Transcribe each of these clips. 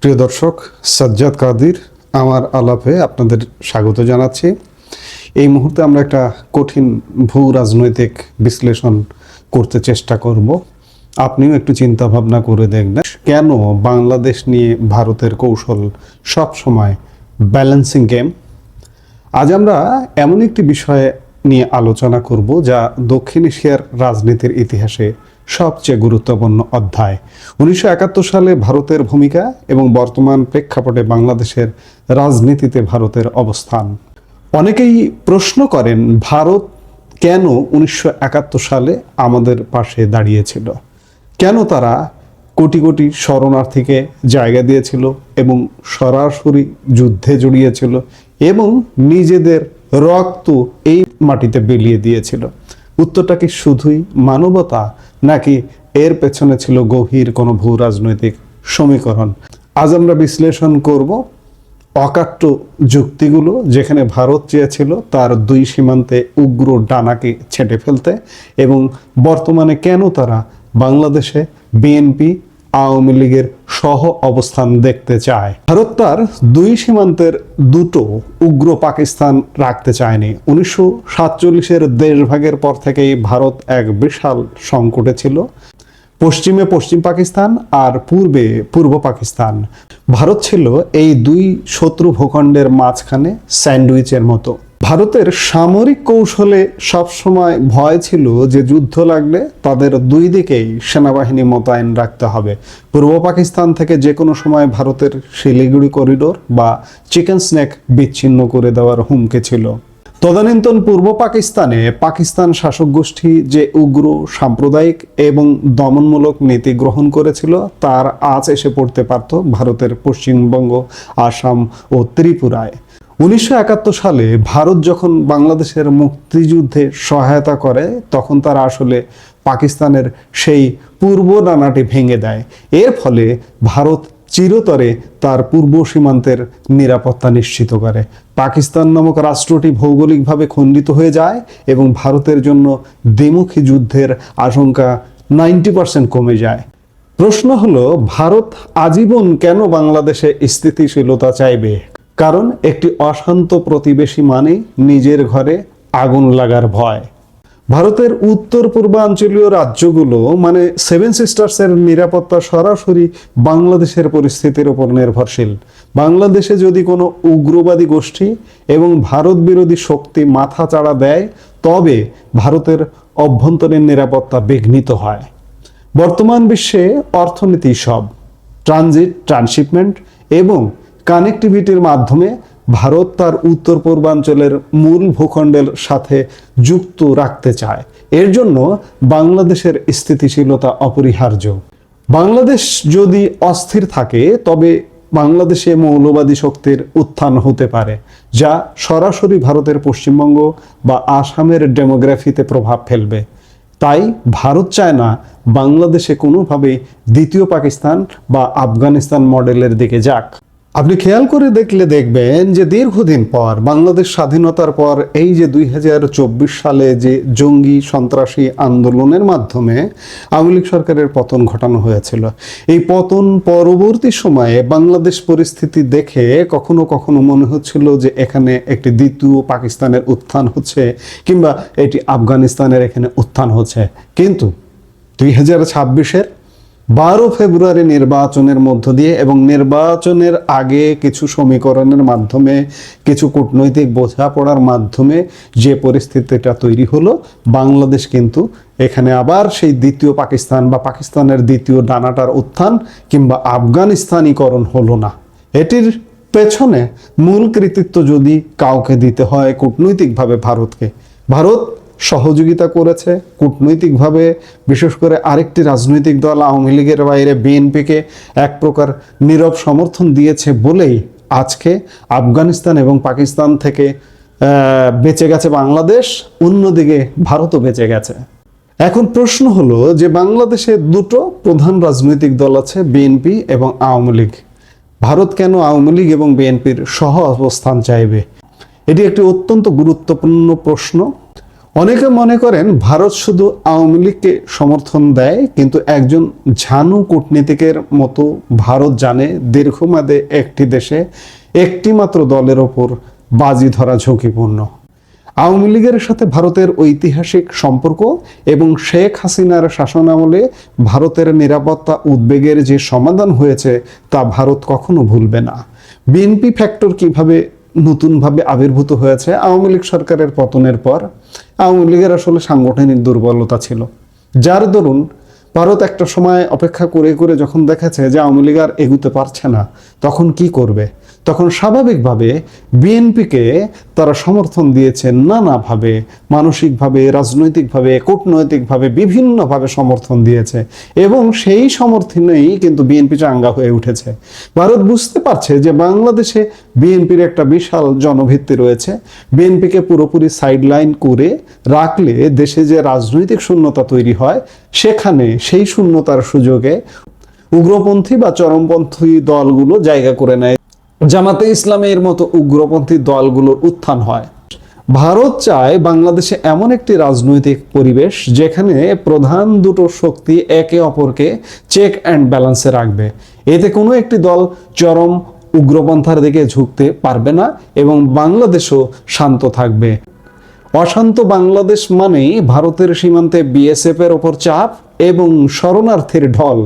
প্রিয় দর্শক, সাজ্জাদ কাদির আমার আলাপে আপনাদের স্বাগত জানাচ্ছি। এই মুহূর্তে আমরা একটা কঠিন ভূ রাজনৈতিক বিশ্লেষণ করতে চেষ্টা করব। আপনিও একটু চিন্তা ভাবনা করে দেখবেন কেন বাংলাদেশ নিয়ে ভারতের কৌশল সব সময় ব্যালেন্সিং গেম। আজ আমরা এমন একটি বিষয়ে নিয়ে আলোচনা করব যা দক্ষিণ এশিয়ার রাজনীতির ইতিহাসে সবচেয়ে গুরুত্বপূর্ণ অধ্যায়। 1971 সালে ভারতের ভূমিকা এবং বর্তমান প্রেক্ষাপটে বাংলাদেশের রাজনীতিতে ভারতের অবস্থান। অনেকেই প্রশ্ন করেন, ভারত কেন 1971 সালে আমাদের পাশে দাঁড়িয়েছিল? কেন তারা কোটি কোটি শরণার্থীকে জায়গা দিয়েছিল এবং সরাসরি যুদ্ধে জড়িয়েছিল এবং নিজেদের রক্ত এই মাটিতে বিলিয়ে দিয়েছিল? উত্তরটা কি শুধুই মানবতা, নাকি এর পেছনে ছিল গভীর কোনো ভূ রাজনৈতিক সমীকরণ? আজ আমরা বিশ্লেষণ করব অকাট্য যুক্তিগুলো, যেখানে ভারত চেয়েছিল তার দুই সীমান্তে উগ্র ডানাকে ছেঁটে ফেলতে, এবং বর্তমানে কেন তারা বাংলাদেশে বিএনপি আওয়ামী লীগের সহ অবস্থান দেখতে চায়। ভারত তার দুই সীমান্তের দুটো উগ্র পাকিস্তান রাখতে চায়নি। 1947-এর দেশভাগের পর থেকেই ভারত এক বিশাল সংকটে ছিল। পশ্চিমে পশ্চিম পাকিস্তান আর পূর্বে পূর্ব পাকিস্তান। ভারত ছিল এই দুই শত্রু ভূখণ্ডের মাঝখানে স্যান্ডউইচের মতো। ভারতের সামরিক কৌশলে সবসময় ভয় ছিল যে যুদ্ধ লাগলে তাদের দুই দিকেই সেনাবাহিনী মোতায়েন রাখতে হবে। পূর্ব পাকিস্তান থেকে যে কোনো সময় ভারতের শিলিগুড়ি করিডোর বা চিকেন স্নেক বিচ্ছিন্ন করে দেওয়ার হুমকি ছিল। তদানীন্তন পূর্ব পাকিস্তানে পাকিস্তান শাসক গোষ্ঠী যে উগ্র সাম্প্রদায়িক এবং দমনমূলক নীতি গ্রহণ করেছিল তার আঁচ এসে পড়তে পারত ভারতের পশ্চিমবঙ্গ, আসাম ও ত্রিপুরায়। 1971 সালে ভারত যখন বাংলাদেশের মুক্তিযুদ্ধে সহায়তা করে, তখন তারা আসলে পাকিস্তানের সেই পূর্ব ডানাটি ভেঙে দেয়। এর ফলে ভারত চিরতরে তার পূর্ব সীমান্তের নিরাপত্তা নিশ্চিত করে। পাকিস্তান নামক রাষ্ট্রটি ভৌগোলিকভাবে খণ্ডিত হয়ে যায় এবং ভারতের জন্য দ্বিমুখী যুদ্ধের আশঙ্কা 90% কমে যায়। প্রশ্ন হলো, ভারত আজীবন কেন বাংলাদেশে স্থিতিশীলতা চাইবে? কারণ একটি অশান্ত প্রতিবেশী মানে নিজের ঘরে আগুন লাগার ভয়। ভারতের উত্তর পূর্বাঞ্চলীয় রাজ্যগুলো মানে সেভেন সিস্টার্সের নিরাপত্তা সরাসরি বাংলাদেশের পরিস্থিতির উপর নির্ভরশীল। বাংলাদেশে যদি কোনো উগ্রবাদী গোষ্ঠী এবং ভারত বিরোধী শক্তি মাথা চাড়া দেয়, তবে ভারতের অভ্যন্তরীণ নিরাপত্তা বিঘ্নিত হয়। বর্তমান বিশ্বে অর্থনীতি সব ট্রানজিট, ট্রান্সশিপমেন্ট এবং কানেক্টিভিটির মাধ্যমে ভারত তার উত্তর পূর্বাঞ্চলের মূল ভূখণ্ডের সাথে যুক্ত রাখতে চায়। এর জন্য বাংলাদেশের স্থিতিশীলতা অপরিহার্য। বাংলাদেশ যদি অস্থির থাকে, তবে বাংলাদেশে মৌলবাদী শক্তির উত্থান হতে পারে, যা সরাসরি ভারতের পশ্চিমবঙ্গ বা আসামের ডেমোগ্রাফিতে প্রভাব ফেলবে। তাই ভারত চায় না বাংলাদেশে কোনোভাবেই দ্বিতীয় পাকিস্তান বা আফগানিস্তান মডেলের দিকে যাক। আপনি খেয়াল করে দেখলে দেখবেন যে দীর্ঘদিন পর, বাংলাদেশ স্বাধীনতার পর, এই যে 2024 সালে যে জঙ্গি সন্ত্রাসী আন্দোলনের মাধ্যমে আওয়ামী লীগ সরকারের পতন ঘটানো হয়েছিল, এই পতন পরবর্তী সময়ে বাংলাদেশ পরিস্থিতি দেখে কখনো কখনো মনে হচ্ছিল যে এখানে একটি দ্বিতীয় পাকিস্তানের উত্থান হচ্ছে, কিংবা এটি আফগানিস্তানের এখানে উত্থান হচ্ছে। কিন্তু 2026-এর 12 ফেব্রুয়ারি নির্বাচনের মধ্য দিয়ে এবং নির্বাচনের আগে কিছু সমীকরণের মাধ্যমে, কিছু কূটনৈতিক বোঝাপড়ার মাধ্যমে যে পরিস্থিতিটা তৈরি হলো, বাংলাদেশ কিন্তু এখানে আবার সেই দ্বিতীয় পাকিস্তান বা পাকিস্তানের দ্বিতীয় ডানাটার উত্থান কিংবা আফগানিস্তানীকরণ হলো না। এটির পেছনে মূল কৃতিত্ব যদি কাউকে দিতে হয়, কূটনৈতিকভাবে ভারতকে। ভারত সহযোগিতা করেছে কূটনৈতিকভাবে, বিশেষ করে আরেকটি রাজনৈতিক দল আওয়ামী লীগের বাইরে বিএনপিকে এক প্রকার নীরব সমর্থন দিয়েছে বলেই আজকে আফগানিস্তান এবং পাকিস্তান থেকে বেঁচে গেছে বাংলাদেশ, অন্যদিকে ভারতও বেঁচে গেছে। এখন প্রশ্ন হলো যে বাংলাদেশে দুটো প্রধান রাজনৈতিক দল আছে, বিএনপি এবং আওয়ামী লীগ। ভারত কেন আওয়ামী লীগ এবং বিএনপির সহ অবস্থান চাইবে? এটি একটি অত্যন্ত গুরুত্বপূর্ণ প্রশ্ন। অনেকে মনে করেন ভারত শুধু আওয়ামী লীগকে সমর্থন দেয়, কিন্তু একজন ঝানু কূটনীতিকের মতো ভারত জানে দীর্ঘমেয়াদে একটি দেশে একটি মাত্র দলের ওপর বাজি ধরা ঝুঁকিপূর্ণ। আওয়ামী লীগের সাথে ভারতের ঐতিহাসিক সম্পর্ক এবং শেখ হাসিনার শাসনামলে ভারতের নিরাপত্তা উদ্বেগের যে সমাধান হয়েছে তা ভারত কখনো ভুলবে না। বিএনপি ফ্যাক্টর কিভাবে নতুনভাবে আবির্ভূত হয়েছে? আওয়ামী লীগ সরকারের পতনের পর আওয়ামী লীগের আসলে সাংগঠনিক দুর্বলতা ছিল, যার দরুন ভারত একটা সময় অপেক্ষা করে করে যখন দেখেছে যে আওয়ামী লীগ আর এগুতে পারছে না, তখন কি করবে? তখন স্বাভাবিকভাবে বিএনপিকে তারা সমর্থন দিয়েছে নানাভাবে, মানসিকভাবে, রাজনৈতিকভাবে, কূটনৈতিকভাবে, বিভিন্নভাবে সমর্থন দিয়েছে এবং সেই সমর্থনেই কিন্তু বিএনপি চাঙ্গা হয়ে উঠেছে। ভারত বুঝতে পারছে যে বাংলাদেশে বিএনপির একটা বিশাল জনভিত্তি রয়েছে। বিএনপিকে পুরোপুরি সাইডলাইন করে রাখলে দেশে যে রাজনৈতিক শূন্যতা তৈরি হয়, সেখানে সেই শূন্যতার সুযোগে উগ্রপন্থী বা চরমপন্থী দলগুলো জায়গা করে নেয়, জামাতে ইসলামের মতো উগ্রপন্থী দলগুলোর উত্থান হয়। ভারত চায় বাংলাদেশে এমন একটি রাজনৈতিক পরিবেশ যেখানে প্রধান দুটো শক্তি একে অপরকে চেক অ্যান্ড ব্যালেন্সে রাখবে। এতে কোনো একটি দল চরম উগ্রপন্থার দিকে ঝুঁকতে পারবে না এবং বাংলাদেশও শান্ত থাকবে। অশান্ত বাংলাদেশ মানেই ভারতের সীমান্তে বিএসএফ এর ওপর চাপ এবং শরণার্থীর ঢল।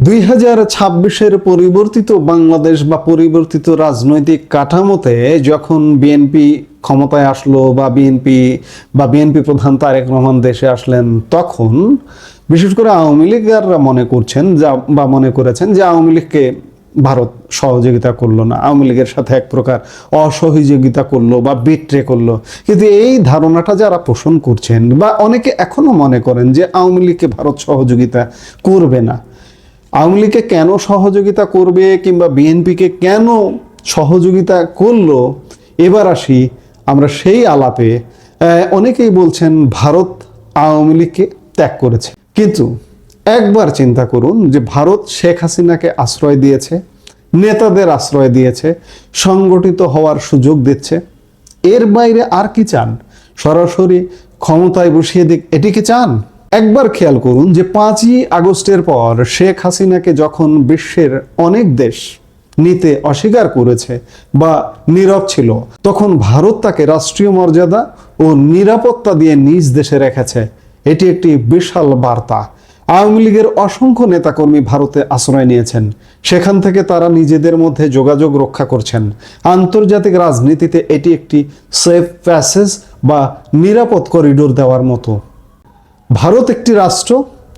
2026-এর পরিবর্তিত বাংলাদেশ বা পরিবর্তিত রাজনৈতিক কাঠামোতে যখন বিএনপি ক্ষমতায় আসলো বা বিএনপি প্রধান তারেক রহমান দেশে আসলেন, তখন বিশেষ করে আওয়ামী লীগেররা মনে করেছেন যে আওয়ামী লীগকে ভারত সহযোগিতা করলো না, আওয়ামী লীগের সাথে এক প্রকার অসহযোগিতা করলো বা বিট্রে করলো। কিন্তু এই ধারণাটা যারা পোষণ করছেন বা অনেকে এখনো মনে করেন যে আওয়ামী লীগকে ভারত সহযোগিতা করবে না, আওয়ামী লীগকে কেন সহযোগিতা করবে কিংবা বিএনপিকে কেন সহযোগিতা করলো, এবার আসি আমরা সেই আলাপে। অনেকেই বলছেন ভারত আওয়ামী লীগকে ত্যাগ করেছে, কিন্তু একবার চিন্তা করুন যে ভারত শেখ হাসিনাকে আশ্রয় দিয়েছে, নেতাদের আশ্রয় দিয়েছে, সংগঠিত হওয়ার সুযোগ দিচ্ছে, এর বাইরে আর কি চান? সরাসরি ক্ষমতায় বসিয়ে দিক, এটিকে চান? একবার খেয়াল করুন যে 5ই আগস্টের পর শেখ হাসিনাকে যখন বিশ্বের অনেক দেশ নিতে অস্বীকার করেছে বা নীরব ছিল, তখন ভারত তাকে রাষ্ট্রীয় মর্যাদা ও নিরাপত্তা দিয়ে নিজ দেশে রেখেছে। এটি একটি বিশাল বার্তা। আওয়ামী লীগের অসংখ্য নেতাকর্মী ভারতে আশ্রয় নিয়েছেন, সেখান থেকে তারা নিজেদের মধ্যে যোগাযোগ রক্ষা করছেন। আন্তর্জাতিক রাজনীতিতে এটি একটি সেফ প্যাসেজ বা নিরাপদ করিডোর দেওয়ার মতো। ভারত একটি রাষ্ট্র,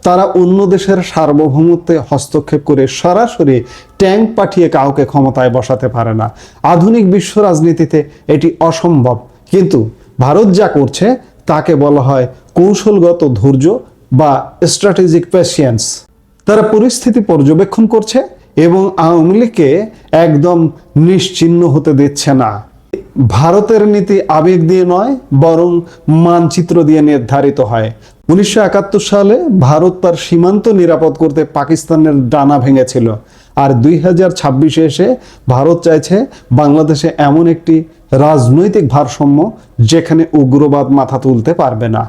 তারা অন্য দেশের সার্বভৌমত্বে হস্তক্ষেপ করে সরাসরি ট্যাঙ্ক পাঠিয়ে কাউকে ক্ষমতায় বসাতে পারে না। আধুনিক বিশ্ব রাজনীতিতে এটি অসম্ভব, কিন্তু ভারত যা করছে তাকে বলা হয় কৌশলগত ধৈর্য বা স্ট্র্যাটেজিক পেশেন্স। তারা পরিস্থিতি পর্যবেক্ষণ করছে এবং আওয়ামী লীগকে একদম নিশ্চিহ্ন হতে দিচ্ছে না। ভারতের নীতি আবেগ দিয়ে নয়, বরং মানচিত্র দিয়ে নির্ধারিত হয়। 1971 সালে ভারত তার সীমান্ত নিরাপদ করতে পাকিস্তানের ডানা ভেঙেছিল, আর 2026-এ এসে ভারত চাইছে বাংলাদেশে এমন একটি রাজনৈতিক ভারসাম্য যেখানে উগ্রবাদ মাথা তুলতে পারবে না।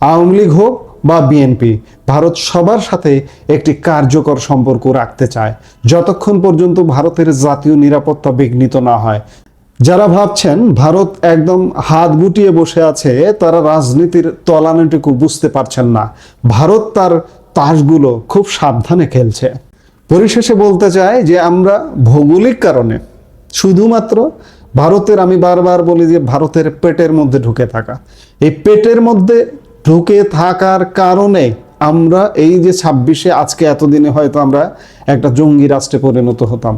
আওয়ামী লীগ হোক বা বিএনপি, ভারত সবার সাথে একটি কার্যকর সম্পর্ক রাখতে চায় যতক্ষণ পর্যন্ত ভারতের জাতীয় নিরাপত্তা বিঘ্নিত না হয়। যারা ভাবছেন ভারত একদম হাত গুটিয়ে বসে আছে, তারা রাজনীতির তলানিটুকু বুঝতে পারছেন না। ভারত তার তাসগুলো খুব সাবধানে খেলছে। পরিশেষে বলতে চাই যে আমরা ভৌগোলিক কারণে শুধুমাত্র ভারতের, আমি বারবার বলি যে ভারতের পেটের মধ্যে ঢুকে থাকা, এই পেটের মধ্যে ঢুকে থাকার কারণে আমরা এই যে 26-এ আজকে এতদিনে হয়তো আমরা একটা জঙ্গি রাষ্ট্রে পরিণত হতাম,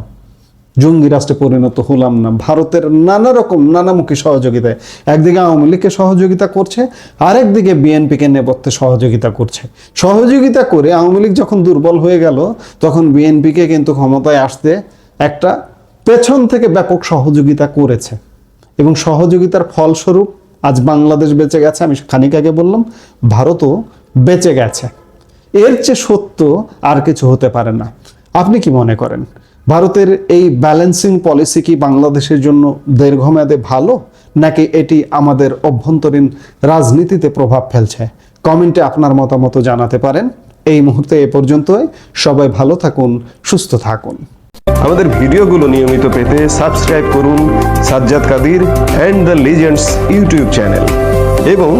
জঙ্গি রাষ্ট্রে পরিণত হলাম না। ভারতের নানা রকম নানামুখী সহযোগিতায় একদিকে আওয়ামী লীগকে সহযোগিতা করছে, আরেকদিকে বিএনপিকে নেপথ্যে সহযোগিতা করছে। সহযোগিতা করে আওয়ামী লীগ যখন দুর্বল হয়ে গেল, তখন বিএনপিকে কিন্তু ক্ষমতায় আসতে একটা পেছন থেকে ব্যাপক সহযোগিতা করেছে এবং সহযোগিতার ফলস্বরূপ আজ বাংলাদেশ বেঁচে গেছে। আমি খানিক আগে বললাম ভারতও বেঁচে গেছে। এর চেয়ে সত্য আর কিছু হতে পারে না। আপনি কি মনে করেন ভারতের এই ব্যালেন্সিং পলিসি কি বাংলাদেশের জন্য দীর্ঘমেয়াদে ভালো, নাকি এটি আমাদের অভ্যন্তরীণ রাজনীতিতে প্রভাব ফেলছে? কমেন্টে আপনার মতামত জানাতে পারেন। এই মুহূর্তে এ পর্যন্তই। সবাই ভালো থাকুন, সুস্থ থাকুন। আমাদের ভিডিওগুলো নিয়মিত পেতে সাবস্ক্রাইব করুন Sajjad Kadir and the legends YouTube channel এবং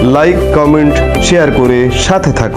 লাইক, কমেন্ট, শেয়ার করে সাথে থাকুন।